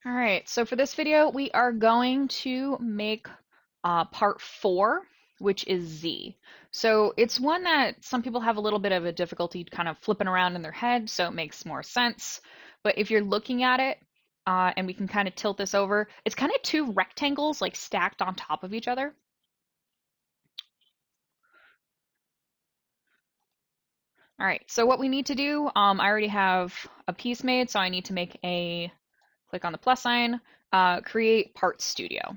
All right, so for this video, we are going to make part 4, which is Z. So it's one that some people have a little bit of a difficulty kind of flipping around in their head, so it makes more sense. But if you're looking at it, and we can kind of tilt this over, it's kind of two rectangles like stacked on top of each other. All right, so what we need to do, I already have a piece made, so I need to click on the plus sign, create part studio.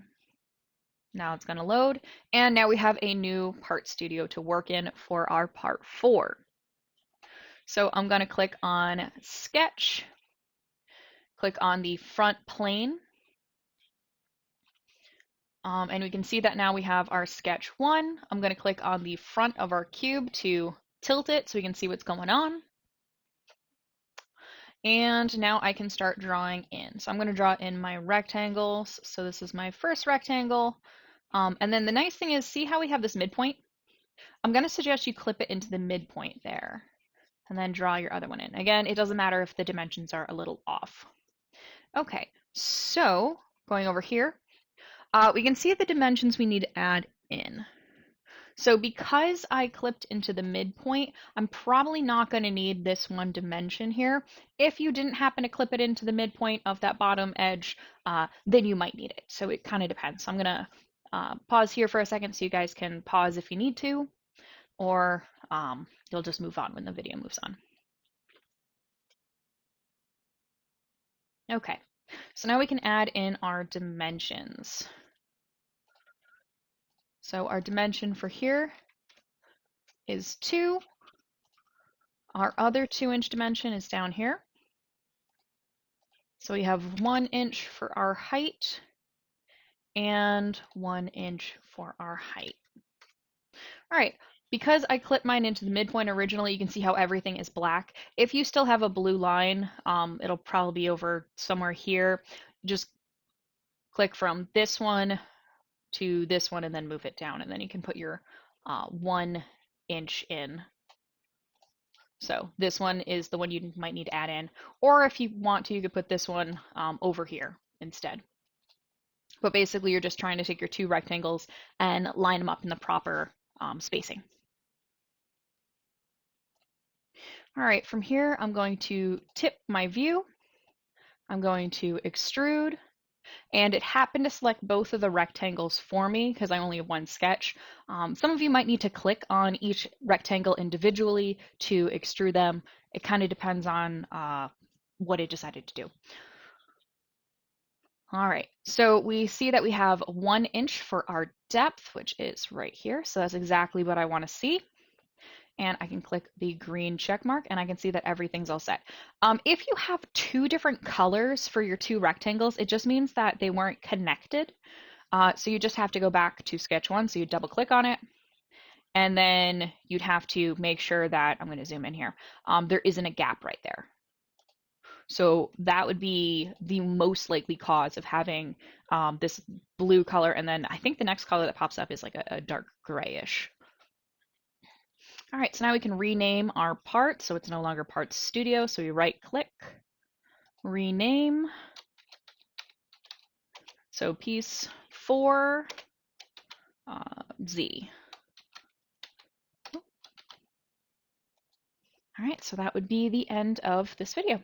Now it's going to load, and now we have a new part studio to work in for our part 4. So I'm going to click on sketch, click on the front plane, and we can see that now we have our sketch 1. I'm going to click on the front of our cube to tilt it so we can see what's going on. And now I can start drawing in. So I'm going to draw in my rectangles. So this is my first rectangle. And then the nice thing is, see how we have this midpoint? I'm going to suggest you clip it into the midpoint there and then draw your other one in. Again, it doesn't matter if the dimensions are a little off. Okay, so going over here, we can see the dimensions we need to add in. So because I clipped into the midpoint, I'm probably not going to need this one dimension here. If you didn't happen to clip it into the midpoint of that bottom edge, then you might need it. So it kind of depends. So I'm going to pause here for a second so you guys can pause if you need to, or you'll just move on when the video moves on. Okay, so now we can add in our dimensions. So our dimension for here is 2. Our other 2-inch dimension is down here. So we have 1 inch for our height and 1 inch for our height. All right, because I clipped mine into the midpoint originally, you can see how everything is black. If you still have a blue line, it'll probably be over somewhere here. Just click from this one to this one and then move it down, and then you can put your 1 inch in. So this one is the one you might need to add in, or if you want to, you could put this one over here instead. But basically, you're just trying to take your two rectangles and line them up in the proper spacing. All right, from here, I'm going to tip my view. I'm going to extrude, and it happened to select both of the rectangles for me because I only have one sketch. Some of you might need to click on each rectangle individually to extrude them. It kind of depends on what it decided to do. All right, so we see that we have 1 inch for our depth, which is right here. So that's exactly what I want to see. And I can click the green check mark and I can see that everything's all set. If you have 2 different colors for your 2 rectangles, it just means that they weren't connected. So you just have to go back to sketch 1. So you double click on it, and then you'd have to make sure that, I'm going to zoom in here, there isn't a gap right there. So that would be the most likely cause of having this blue color, and then I think the next color that pops up is like a dark grayish. All right, so now we can rename our part, so it's no longer Part Studio. So we right click, rename. So piece 4, Z. All right, so that would be the end of this video.